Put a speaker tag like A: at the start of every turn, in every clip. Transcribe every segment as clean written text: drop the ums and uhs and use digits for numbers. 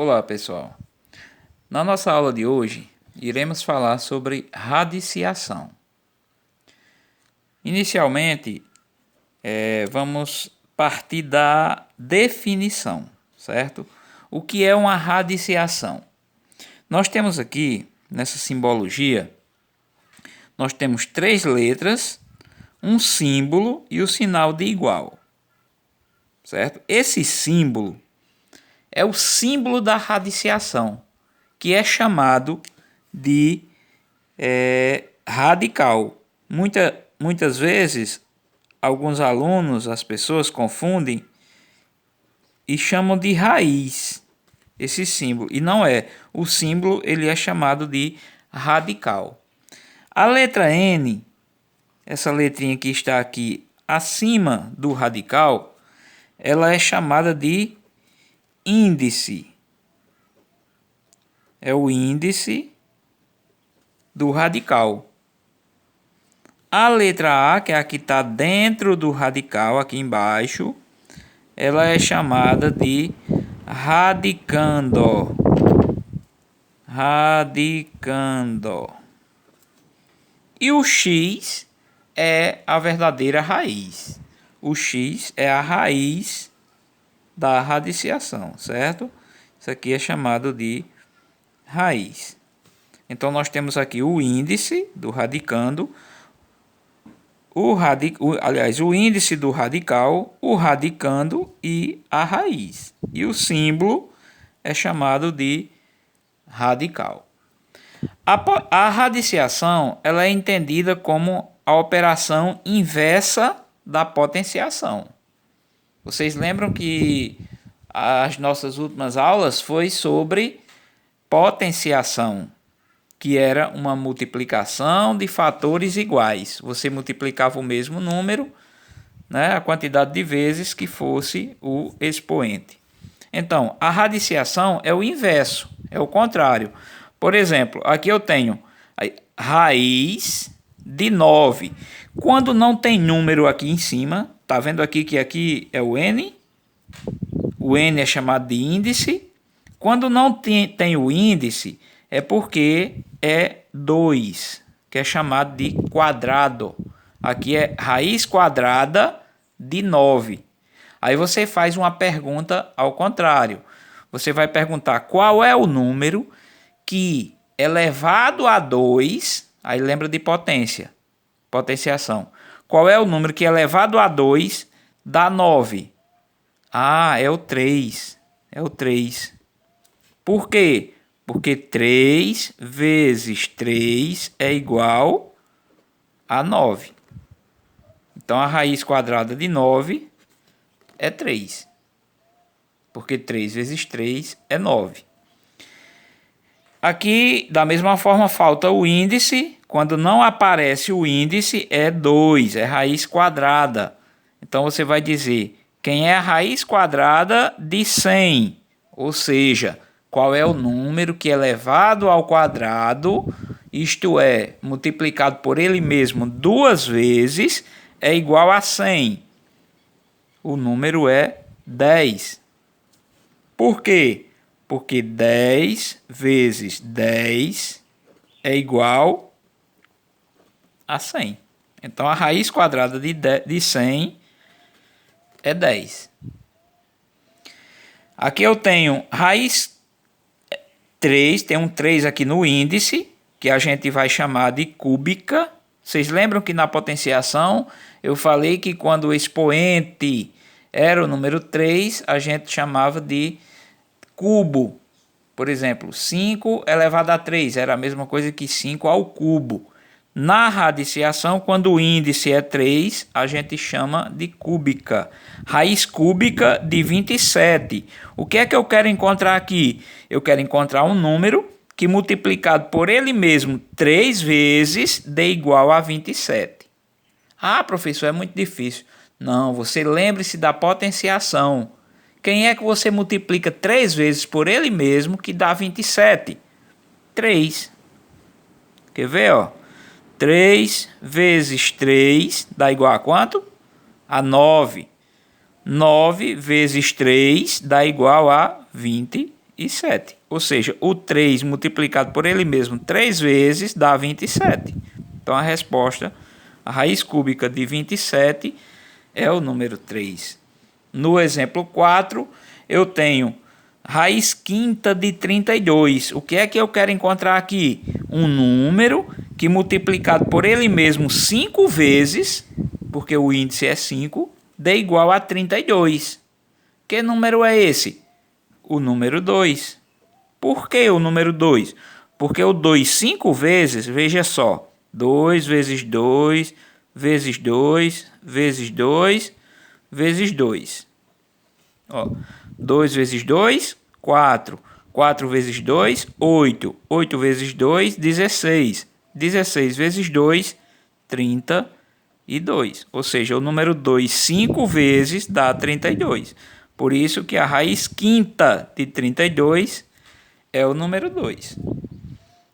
A: Olá, pessoal. Na nossa aula de hoje, iremos falar sobre radiciação. Inicialmente, vamos partir da definição, certo? O que é uma radiciação? Nós temos aqui, nessa simbologia, nós temos 3 letras, um símbolo e o sinal de igual, certo? Esse símbolo é o símbolo da radiciação, que é chamado de radical. Muitas vezes, alguns alunos, as pessoas confundem e chamam de raiz esse símbolo, e não é. O símbolo ele é chamado de radical. A letra N, essa letrinha que está aqui acima do radical, ela é chamada de índice. É o índice do radical. A letra A, que é a que está dentro do radical, aqui embaixo, ela é chamada de radicando. Radicando. E o X é a verdadeira raiz. O X é a raiz da radiciação, certo? Isso aqui é chamado de raiz. Então nós temos aqui o índice do radicando, o índice do radical, o radicando e a raiz. E o símbolo é chamado de radical. A radiciação ela é entendida como a operação inversa da potenciação. Vocês lembram que as nossas últimas aulas foi sobre potenciação, que era uma multiplicação de fatores iguais. Você multiplicava o mesmo número, né, a quantidade de vezes que fosse o expoente. Então, a radiciação é o inverso, é o contrário. Por exemplo, aqui eu tenho raiz de 9. Quando não tem número aqui em cima, tá vendo aqui que aqui é o n? O n é chamado de índice. Quando não tem o índice, é porque é 2, que é chamado de quadrado. Aqui é raiz quadrada de 9. Aí você faz uma pergunta ao contrário. Você vai perguntar qual é o número que elevado a 2, aí lembra de potência, potenciação. Qual é o número que elevado a 2 dá 9? Ah, é o 3. É o 3. Por quê? Porque 3 vezes 3 é igual a 9. Então, a raiz quadrada de 9 é 3. Porque 3 vezes 3 é 9. Aqui, da mesma forma, falta o índice. Quando não aparece o índice, é 2, é raiz quadrada. Então, você vai dizer quem é a raiz quadrada de 100, ou seja, qual é o número que elevado ao quadrado, isto é, multiplicado por ele mesmo 2 vezes, é igual a 100. O número é 10. Por quê? Porque 10 vezes 10 é igual a 100. Então, a raiz quadrada de 100 é 10. Aqui eu tenho raiz 3, tem um 3 aqui no índice, que a gente vai chamar de cúbica. Vocês lembram que na potenciação eu falei que quando o expoente era o número 3, a gente chamava de cubo. Por exemplo, 5 elevado a 3 era a mesma coisa que 5 ao cubo. Na radiciação, quando o índice é 3, a gente chama de cúbica. Raiz cúbica de 27. O que é que eu quero encontrar aqui? Eu quero encontrar um número que multiplicado por ele mesmo 3 vezes dê igual a 27. Ah, professor, é muito difícil. Não, você lembre-se da potenciação. Quem é que você multiplica 3 vezes por ele mesmo que dá 27? 3. Quer ver, ó? 3 vezes 3 dá igual a quanto? A 9. 9 vezes 3 dá igual a 27. 27. Ou seja, o 3 multiplicado por ele mesmo 3 vezes dá 27. Então a resposta, a raiz cúbica de 27 é o número 3. No exemplo 4, eu tenho raiz quinta de 32. O que é que eu quero encontrar aqui? Um número que multiplicado por ele mesmo 5 vezes, porque o índice é 5, dê igual a 32. Que número é esse? O número 2. Por que o número 2? Porque o 2 5 vezes, veja só, 2 vezes 2, vezes 2, vezes 2, vezes 2. Ó, 2 vezes 2, 4. 4 vezes 2, 8. 8 vezes 2, 16. 16 vezes 2, 32. Ou seja, o número 2 5 vezes dá 32. Por isso que a raiz quinta de 32 é o número 2.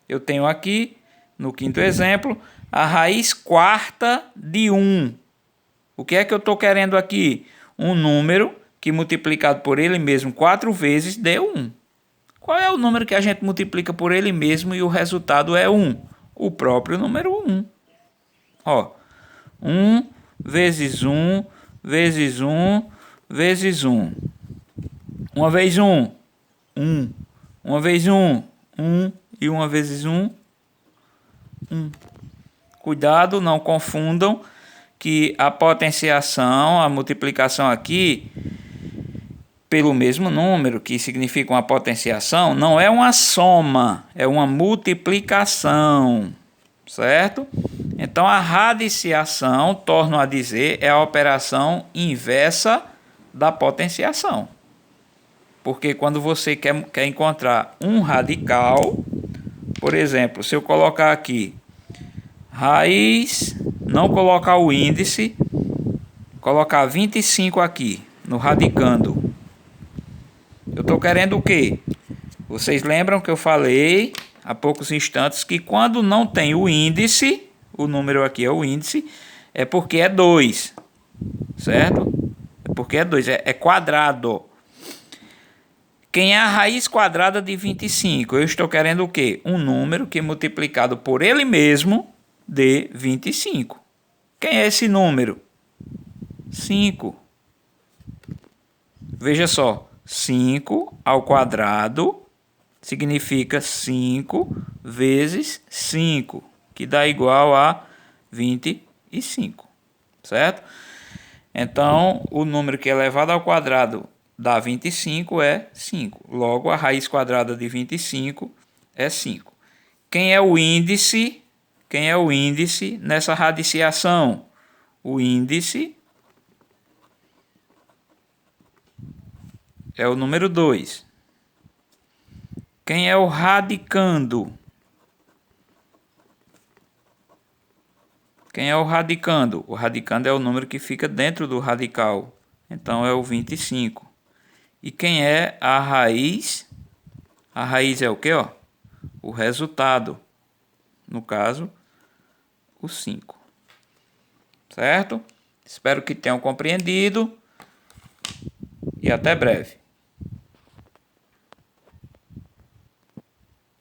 A: Eu tenho aqui, no quinto exemplo, a raiz quarta de 1. O que é que eu estou querendo aqui? Um número que multiplicado por ele mesmo 4 vezes deu 1. Qual é o número que a gente multiplica por ele mesmo e o resultado é 1? O próprio número 1. Ó, 1 vezes 1 vezes 1 vezes 1. Uma vez 1, 1. Uma vez 1, 1. E uma vezes 1, 1. Cuidado, não confundam que a potenciação, a multiplicação aqui pelo mesmo número, que significa uma potenciação, não é uma soma, é uma multiplicação, certo? Então a radiciação, torno a dizer, é a operação inversa da potenciação. Porque quando você quer encontrar um radical, por exemplo, se eu colocar aqui raiz, não colocar o índice, colocar 25 aqui no radicando, eu estou querendo o quê? Vocês lembram que eu falei há poucos instantes que quando não tem o índice, o número aqui é o índice, é porque é 2, certo? É porque é 2, é quadrado. Quem é a raiz quadrada de 25? Eu estou querendo o quê? Um número que multiplicado por ele mesmo dê 25. Quem é esse número? 5. Veja só, 5 ao quadrado significa 5 vezes 5, que dá igual a 25, certo? Então, o número que é elevado ao quadrado dá 25 é 5. Logo, a raiz quadrada de 25 é 5. Quem é o índice? Quem é o índice nessa radiciação? O índice é o número 2. Quem é o radicando? Quem é o radicando? O radicando é o número que fica dentro do radical. Então, é o 25. E quem é a raiz? A raiz é o quê? Ó? O resultado. No caso, o 5. Certo? Espero que tenham compreendido. E até breve.